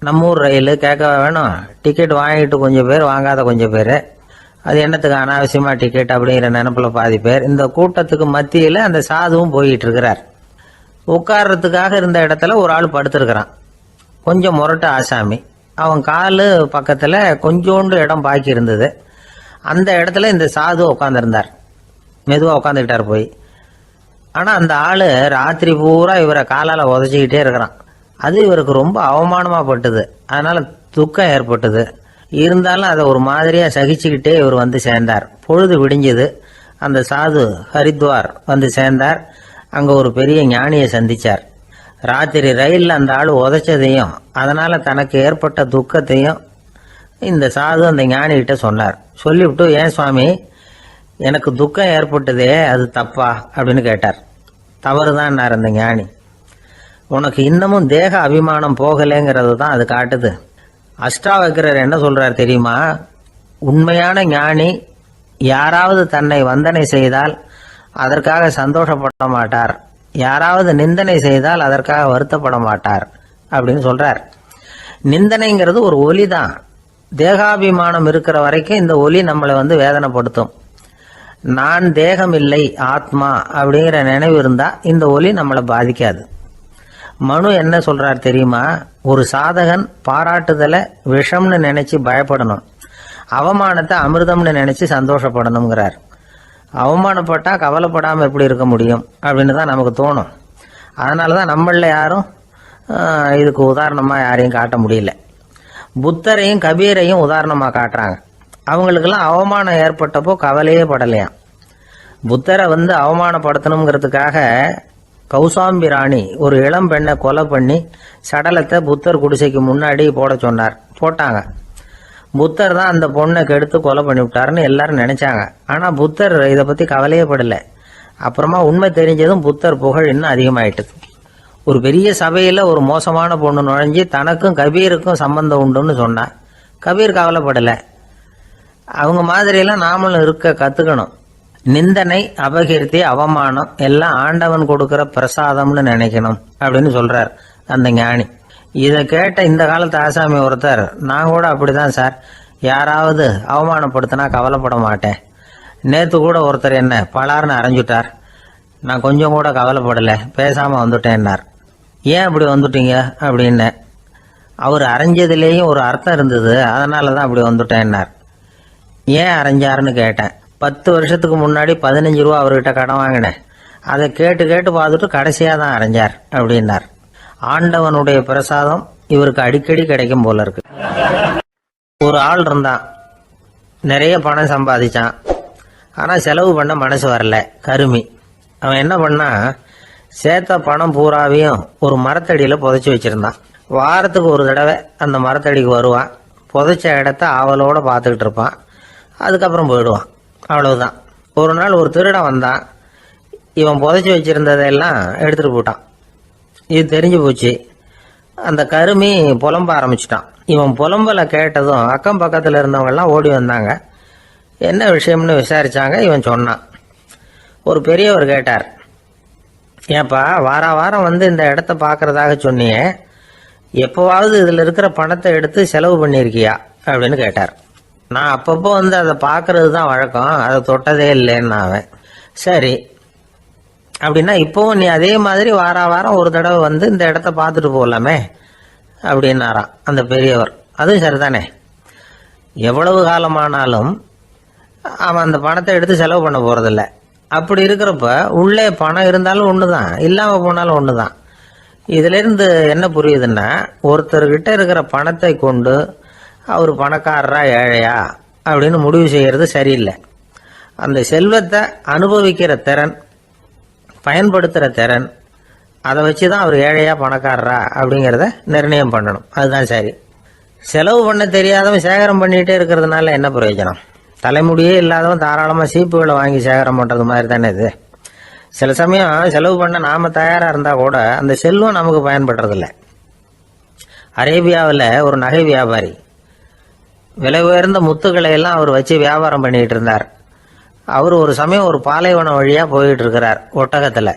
நம்ம ஊர் ரயில் கேட்க வேணும், டிக்கெட் வாங்கிட்டு கொஞ்சம் பேர், வாங்காத கொஞ்சம் பேர், அது என்னத்துக்கு அனாவசியமாக டிக்கெட் அப்படிங்கிற நினப்பில் பாதி பேர். இந்த கூட்டத்துக்கு மத்தியில் அந்த சாதுவும் போயிட்டு இருக்கிறார். உட்கார்றதுக்காக இருந்த இடத்துல ஒரு ஆள் படுத்திருக்கிறான், கொஞ்சம் முரட்டு ஆசாமி. அவன் காலு பக்கத்தில் கொஞ்சோண்டு இடம் பாக்கி இருந்தது. அந்த இடத்துல இந்த சாது உட்காந்துருந்தார். மெதுவாக உட்காந்துக்கிட்டார் போய். ஆனால் அந்த ஆள் ராத்திரி பூரா இவரை காலால் உதச்சிக்கிட்டே இருக்கிறான். அது இவருக்கு ரொம்ப அவமானமாக பட்டுது. அதனால் துக்கம் ஏற்பட்டது. இருந்தாலும் அதை ஒரு மாதிரியாக சகிச்சுக்கிட்டே இவர் வந்து சேர்ந்தார். பொழுது விடிஞ்சது. அந்த சாது ஹரித்வார் வந்து சேர்ந்தார். அங்கே ஒரு பெரிய ஞானியை சந்தித்தார். ராத்திரி ரயிலில் அந்த ஆள் உதைச்சதையும் அதனால் தனக்கு ஏற்பட்ட துக்கத்தையும் இந்த சாது அந்த ஞானிகிட்ட சொன்னார். சொல்லிவிட்டு, ஏன் சுவாமி, எனக்கு துக்கம் ஏற்பட்டதே, அது தப்பா அப்படின்னு கேட்டார். தவறுதான்னார் அந்த ஞானி. உனக்கு இன்னமும் தேக அபிமானம் போகலைங்கிறது தான் அது காட்டுது. அஷ்டாவக்கிரர் என்ன சொல்றார் தெரியுமா? உண்மையான ஞானி யாராவது தன்னை வந்தனை செய்தால் அதற்காக சந்தோஷப்பட மாட்டார், யாராவது நிந்தனை செய்தால் அதற்காக வருத்தப்பட மாட்டார் அப்படின்னு சொல்றார். நிந்தனைங்கிறது ஒரு ஒலி தான். தேகாபிமானம் இருக்கிற வரைக்கும் இந்த ஒலி நம்மளை வந்து வேதனைப்படுத்தும். நான் தேகம் இல்லை, ஆத்மா அப்படிங்கிற நினைவு இருந்தா இந்த ஒலி நம்மளை பாதிக்காது. மனு என்ன சொல்றார் தெரியுமா? ஒரு சாதகன் பாராட்டுதலை விஷம்னு நினைச்சு பயப்படணும், அவமானத்தை அமிர்தம்னு நினைச்சு சந்தோஷப்படணுங்கிறார். அவமானப்பட்டா கவலைப்படாமல் எப்படி இருக்க முடியும் அப்படின்னு தான் நமக்கு தோணும். அதனால தான் நம்மள யாரும் இதுக்கு உதாரணமாக யாரையும் காட்ட முடியல. புத்தரையும் கபீரையும் உதாரணமாக காட்டுறாங்க. அவங்களுக்கெல்லாம் அவமானம் ஏற்பட்டப்போ கவலையே படலையாம். புத்தரை வந்து அவமானப்படுத்தணுங்கிறதுக்காக கௌசாம்பி ராணி ஒரு இளம் பெண்ணை கொலை பண்ணி சடலத்தை புத்தர் குடிசைக்கு முன்னாடி போட சொன்னார். போட்டாங்க. புத்தர் தான் அந்த பொண்ணை கெடுத்து கொலை பண்ணி விட்டாருன்னு எல்லாரும் நினைச்சாங்க. ஆனால் புத்தர் இதை பற்றி கவலையே படலை. அப்புறமா உண்மை தெரிஞ்சதும் புத்தர் புகழ் இன்னும் அதிகமாயிட்டது. ஒரு பெரிய சபையில் ஒரு மோசமான பொண்ணு நுழைஞ்சி தனக்கும் கபீருக்கும் சம்பந்தம் உண்டுன்னு சொன்னா. கபீர் கவலைப்படலை. அவங்க மாதிரியெல்லாம் நாமளும் இருக்க கற்றுக்கணும். நிந்தனை, அபகீர்த்தி, அவமானம் எல்லாம் ஆண்டவன் கொடுக்கிற பிரசாதம்னு நினைக்கணும் அப்படின்னு சொல்றார் அந்த ஞானி. இதை கேட்ட இந்த காலத்து ஆசாமி ஒருத்தர், நான் கூட அப்படிதான் சார், யாராவது அவமானப்படுத்தினா கவலைப்பட மாட்டேன். நேற்று கூட ஒருத்தர் என்ன பலார்னு அரைஞ்சுட்டார், நான் கொஞ்சம் கூட கவலைப்படலை, பேசாமல் வந்துட்டேன்னார். ஏன் அப்படி வந்துட்டீங்க அப்படின்னு. அவர் அரைஞ்சதுலேயும் ஒரு அர்த்தம் இருந்தது, அதனால தான் அப்படி வந்துட்டேன்னார். ஏன் அரைஞ்சாருன்னு கேட்டேன். 10 வருஷத்துக்கு முன்னாடி 15 ரூபா அவர்கிட்ட கடன் வாங்கினேன், அதை கேட்டு கேட்டு பார்த்துட்டு கடைசியாக தான் அரைஞ்சார் அப்படின்னார். ஆண்டவனுடைய பிரசாதம் இவருக்கு அடிக்கடி கிடைக்கும் போல இருக்கு. ஒரு ஆள் இருந்தான், நிறைய பணம் சம்பாதிச்சான், ஆனால் செலவு பண்ண மனசு வரல, கருமி. அவன் என்ன பண்ணா, சேர்த்த பணம் பூராவையும் ஒரு மரத்தடியில் புதைச்சி வச்சிருந்தான். வாரத்துக்கு ஒரு தடவை அந்த மரத்தடிக்கு வருவான், புதைச்ச இடத்த ஆவலோடு பார்த்துக்கிட்டு இருப்பான், அதுக்கப்புறம் போயிடுவான். அவ்வளவுதான். ஒரு நாள் ஒரு திருடன் வந்தான், இவன் புதைச்சி வச்சிருந்ததெல்லாம் எடுத்துட்டு போட்டான். இது தெரிஞ்சு போச்சு. அந்த கருமி புலம்ப ஆரம்பிச்சிட்டான். இவன் புலம்பலை கேட்டதும் அக்கம் பக்கத்தில் இருந்தவங்கெல்லாம் ஓடி வந்தாங்க. என்ன விஷயம்னு விசாரிச்சாங்க. இவன் சொன்னான். ஒரு பெரியவர் கேட்டார், ஏப்பா வாரம் வந்து இந்த இடத்த பார்க்கறதாக சொன்னியே, எப்போவாவது இதில் இருக்கிற பணத்தை எடுத்து செலவு பண்ணியிருக்கியா அப்படின்னு கேட்டார். நான் அப்பப்போ வந்து அதை பார்க்கறது தான் வழக்கம், அதை தொட்டதே இல்லைன்னு அவன். சரி அப்படின்னா இப்போவும் நீ அதே மாதிரி வாரம் ஒரு தடவை வந்து இந்த இடத்த பார்த்துட்டு போகலாமே அப்படின்னாராம் அந்த பெரியவர். அதுவும் சரிதானே, எவ்வளவு காலமானாலும் அவன் அந்த பணத்தை எடுத்து செலவு பண்ண போகிறதில்ல. அப்படி இருக்கிறப்ப உள்ளே பணம் இருந்தாலும் ஒன்று தான், இல்லாமல் போனாலும் ஒன்று தான். இதிலிருந்து என்ன புரியுதுன்னா, ஒருத்தர்கிட்ட இருக்கிற பணத்தை கொண்டு அவர் பணக்காரரா ஏழையா அப்படின்னு முடிவு செய்கிறது சரியில்லை. அந்த செல்வத்தை அனுபவிக்கிற திறன், பயன்படுத்துகிற திறன், அதை வச்சு தான் அவர் ஏழையா பணக்காரரா அப்படிங்கிறத நிர்ணயம் பண்ணணும். அதுதான் சரி. செலவு பண்ண தெரியாதவன் சேகரம் பண்ணிகிட்டே இருக்கிறதுனால என்ன பிரயோஜனம்? தலைமுடியே இல்லாதவன் தாராளமாக சீப்புகளை வாங்கி சேகரம் பண்ணுறது மாதிரி தானே இது. சில சமயம் செலவு பண்ண நாம் தயாராக இருந்தால் கூட அந்த செல்வம் நமக்கு பயன்படுறதில்ல. அரேபியாவில் ஒரு நகை வியாபாரி விலை உயர்ந்த முத்துக்களை எல்லாம் அவர் வச்சு வியாபாரம் பண்ணிகிட்டு இருந்தார். அவர் ஒரு சமயம் ஒரு பாலைவனம் வழியாக போயிட்டு இருக்கிறார் ஒட்டகத்தில்.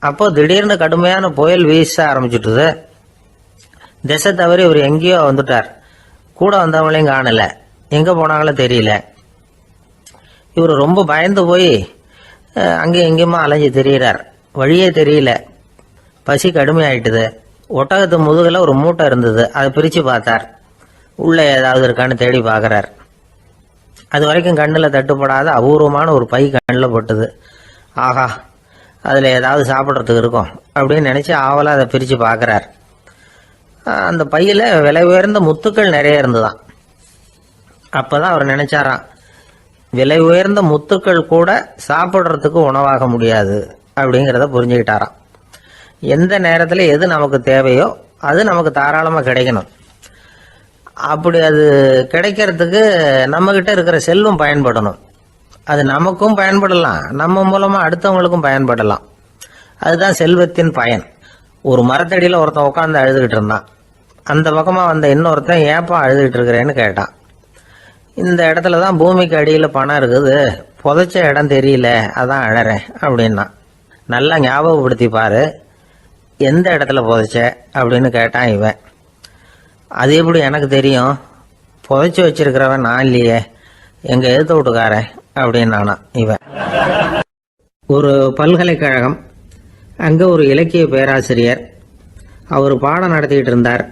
அப்போ திடீர்னு கடுமையான புயல் வீச ஆரம்பிச்சுட்டுது. திசை தவறி இவர் எங்கேயோ வந்துட்டார். கூட வந்தவங்களையும் காணல, எங்கே போனாங்களோ தெரியல. இவர் ரொம்ப பயந்து போய் அங்கேயும் எங்கேயுமா அலைஞ்சு தெரிகிறார். வழியே தெரியல. பசி கடுமையாயிட்டுது. ஒட்டகத்து முதுகில் ஒரு மூட்டை இருந்தது, அதை பிரித்து பார்த்தார். உள்ளே ஏதாவது இருக்கான்னு தேடி பார்க்குறார். அது வரைக்கும் கண்ணில் தட்டுப்படாத அபூர்வமான ஒரு பை கண்ணில் பட்டுது. ஆஹா, அதில் ஏதாவது சாப்பிட்றதுக்கு இருக்கும் அப்படின்னு நினச்சி ஆவலாக அதை பிரித்து பார்க்குறார். அந்த பையில் விலை உயர்ந்த முத்துக்கள் நிறைய இருந்துதான். அப்போ தான் அவர் நினச்சாராம், விலை உயர்ந்த முத்துக்கள் கூட சாப்பிட்றதுக்கு உணவாக முடியாது அப்படிங்கிறத புரிஞ்சுக்கிட்டாராம். எந்த நேரத்தில் எது நமக்கு தேவையோ அது நமக்கு தாராளமாக கிடைக்கணும். அப்படி அது கிடைக்கிறதுக்கு நம்மக்கிட்ட இருக்கிற செல்வம் பயன்படணும். அது நமக்கும் பயன்படலாம், நம்ம மூலமாக அடுத்தவங்களுக்கும் பயன்படலாம். அதுதான் செல்வத்தின் பயன். ஒரு மரத்தடியில் ஒருத்தன் உட்காந்து அழுதுகிட்டு இருந்தான். அந்த பக்கமாக வந்த இன்னொருத்தன் ஏப்பா அழுதுகிட்டு இருக்கிறேன்னு கேட்டான். இந்த இடத்துல தான் பூமிக்கு அடியில் பணம் இருக்குது, புதைச்ச இடம் தெரியல, அதான் அழறேன் அப்படின்னா. நல்லா ஞாபகப்படுத்தி பாரு, எந்த இடத்துல புதைச்ச அப்படின்னு கேட்டான் இவன். அது எப்படி எனக்கு தெரியும், புதைச்சி வச்சிருக்கிறவன் நான் இல்லையே, எங்கள் எதிர்த்து வீட்டுக்காரன் அப்படின்னானா இவன். ஒரு பல்கலைக்கழகம், அங்கே ஒரு இலக்கிய பேராசிரியர், அவர் பாடம் நடத்திக்கிட்டு இருந்தார்.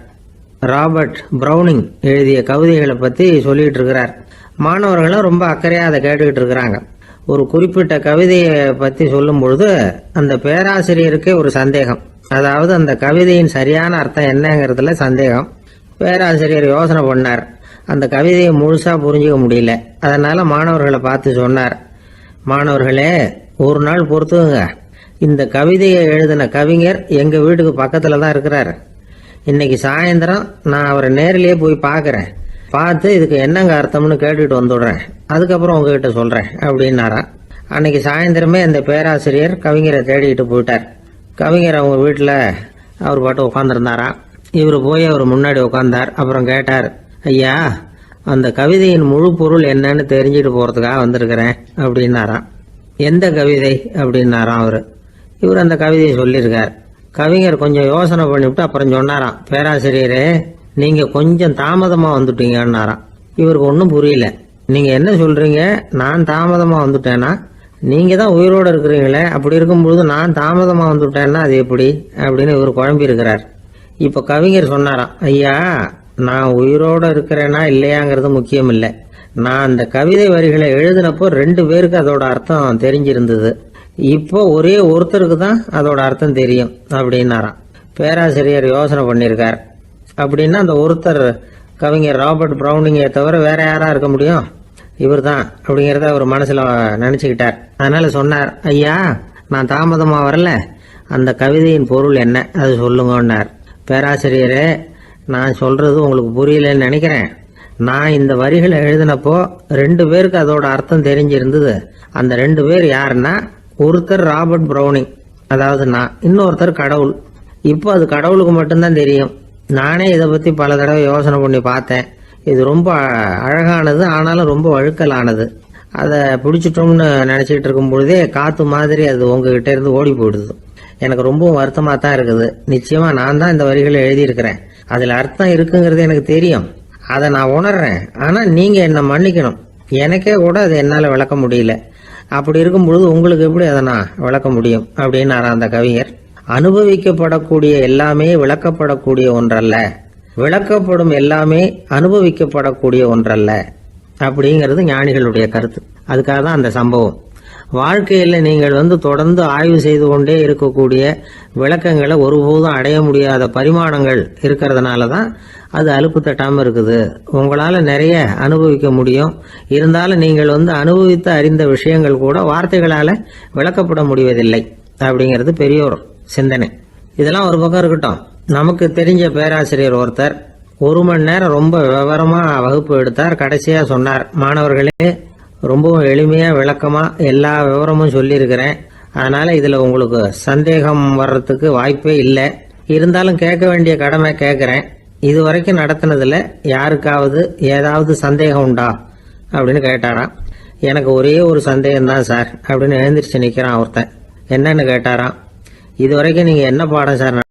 ராபர்ட் ப்ரௌனிங் எழுதிய கவிதைகளை பற்றி சொல்லிகிட்டு இருக்கிறார். மாணவர்களும் ரொம்ப அக்கறையாக அதை கேட்டுக்கிட்டு இருக்கிறாங்க. ஒரு குறிப்பிட்ட கவிதையை பற்றி சொல்லும் பொழுது அந்த பேராசிரியருக்கே ஒரு சந்தேகம். அதாவது அந்த கவிதையின் சரியான அர்த்தம் என்னங்கிறதுல சந்தேகம். பேராசிரியர் யோசனை பண்ணார். அந்த கவிதையை முழுசாக புரிஞ்சிக்க முடியல. அதனால் மாணவர்களை பார்த்து சொன்னார், மாணவர்களே, ஒரு நாள் பொறுத்துங்க, இந்த கவிதையை எழுதின கவிஞர் எங்கள் வீட்டுக்கு பக்கத்தில் தான் இருக்கிறார். இன்னைக்கு சாயந்தரம் நான் அவரை நேரிலேயே போய் பார்க்குறேன். பார்த்து இதுக்கு என்னங்க அர்த்தம்னு கேட்டுட்டு வந்துடுறேன். அதுக்கப்புறம் உங்ககிட்ட சொல்கிறேன் அப்படின்னாராம். அன்னைக்கு சாயந்தரமே அந்த பேராசிரியர் கவிஞரை தேடிக்கிட்டு போயிட்டார். கவிஞர் அவங்க வீட்டில் அவர் பாட்டு உட்காந்துருந்தாராம். இவர் போய் அவர் முன்னாடி உட்காந்தார். அப்புறம் கேட்டார், ஐயா, அந்த கவிதையின் முழு பொருள் என்னன்னு தெரிஞ்சுட்டு போகிறதுக்காக வந்திருக்கிறேன் அப்படின்னாராம். எந்த கவிதை அப்படின்னாராம் அவர். இவர் அந்த கவிதையை சொல்லியிருக்கார். கவிஞர் கொஞ்சம் யோசனை பண்ணிவிட்டு அப்புறம் சொன்னாராம், பேராசிரியரே, நீங்கள் கொஞ்சம் தாமதமாக வந்துட்டீங்கன்னாராம். இவருக்கு ஒன்றும் புரியல. நீங்கள் என்ன சொல்கிறீங்க, நான் தாமதமாக வந்துட்டேன்னா? நீங்கள் தான் உயிரோடு இருக்கிறீங்களே, அப்படி இருக்கும்பொழுது நான் தாமதமாக வந்துட்டேன்னா அது எப்படி அப்படின்னு இவர் குழம்பி இருக்கிறார். இப்போ கவிஞர் சொன்னாராம், ஐயா, நான் உயிரோடு இருக்கிறேன்னா இல்லையாங்கிறது முக்கியம் இல்லை. நான் அந்த கவிதை வரிகளை எழுதினப்போ 2 பேருக்கு அதோட அர்த்தம் தெரிஞ்சிருந்தது. இப்போ ஒரே ஒருத்தருக்கு தான் அதோட அர்த்தம் தெரியும் அப்படின்னாராம். பேராசிரியர் யோசனை பண்ணியிருக்கார். அப்படின்னா அந்த ஒருத்தர் கவிஞர் ராபர்ட் ப்ரௌனிங்கை தவிர வேற யாரா இருக்க முடியும்? இவர் தான் அப்படிங்கிறத அவர் மனசில் நினச்சிக்கிட்டார். அதனால சொன்னார், ஐயா, நான் தாமதமாக வரல, அந்த கவிதையின் பொருள் என்ன அது சொல்லுங்கன்னார். பேராசிரியரே, நான் சொல்றது உங்களுக்கு புரியலன்னு நினைக்கிறேன். நான் இந்த வரிகளை எழுதினப்போ 2 பேருக்கு அதோட அர்த்தம் தெரிஞ்சிருந்தது. அந்த 2 பேர் யாருன்னா, ஒருத்தர் ராபர்ட் ப்ரௌனிங், அதாவது நான், இன்னொருத்தர் கடவுள். இப்போ அது கடவுளுக்கு மட்டும்தான் தெரியும். நானே இதை பற்றி பல தடவை யோசனை பண்ணி பார்த்தேன். இது ரொம்ப அழகானது, ஆனாலும் ரொம்ப வழுக்கலானது. அதை பிடிச்சிட்டோம்னு நினச்சிக்கிட்டு இருக்கும் பொழுதே காற்று மாதிரி அது உங்ககிட்ட இருந்து ஓடி போயிடுது. எனக்கு ரொம்பவும் வருத்தமாக தான் இருக்குது. நிச்சயமாக நான் தான் இந்த வரிகளை எழுதியிருக்கிறேன். அதில் அர்த்தம் இருக்குங்கிறது எனக்கு தெரியும், அதை நான் உணர்றேன். ஆனால் நீங்கள் என்னை மன்னிக்கணும், எனக்கே கூட அதை என்னால் விளக்க முடியல. அப்படி இருக்கும் பொழுது உங்களுக்கு எப்படி அதை நான் விளக்க முடியும் அப்படின்னாரா அந்த கவிஞர். அனுபவிக்கப்படக்கூடிய எல்லாமே விளக்கப்படக்கூடிய ஒன்றல்ல, விளக்கப்படும் எல்லாமே அனுபவிக்கப்படக்கூடிய ஒன்றல்ல அப்படிங்கிறது ஞானிகளுடைய கருத்து. அதுக்காக தான் அந்த சம்பவம். வாழ்க்கையில் நீங்கள் தொடர்ந்து ஆய்வு செய்து கொண்டே இருக்கக்கூடிய விளக்கங்களை ஒருபோதும் அடைய முடியாத பரிமாணங்கள் இருக்கிறதுனால தான் அது அலுப்பு தட்டாமல் இருக்குது. உங்களால் நிறைய அனுபவிக்க முடியும், இருந்தாலும் நீங்கள் அனுபவித்து அறிந்த விஷயங்கள் கூட வார்த்தைகளால் விளக்கப்பட முடிவதில்லை அப்படிங்கிறது பெரியோர் சிந்தனை. இதெல்லாம் ஒரு பக்கம் இருக்கட்டும். நமக்கு தெரிஞ்ச பேராசிரியர் ஒருத்தர் 1 மணி நேரம் ரொம்ப விவரமாக வகுப்பு எடுத்தார். கடைசியாக சொன்னார், மாணவர்களே, ரொம்பவும் எளிமையாக விளக்கமாக எல்லா விவரமும் சொல்லியிருக்கிறேன். அதனால் இதில் உங்களுக்கு சந்தேகம் வர்றதுக்கு வாய்ப்பே இல்லை. இருந்தாலும் கேட்க வேண்டிய கடமை கேட்குறேன். இது வரைக்கும் நடத்தினதில் யாருக்காவது ஏதாவது சந்தேகம் உண்டா அப்படின்னு கேட்டாராம். எனக்கு ஒரே ஒரு சந்தேகம் தான் சார் அப்படின்னு எழுந்திரிச்சு நிற்கிறான் ஒருத்தன். என்னன்னு கேட்டாராம், இது வரைக்கும் நீங்கள் என்ன பாடம் சார்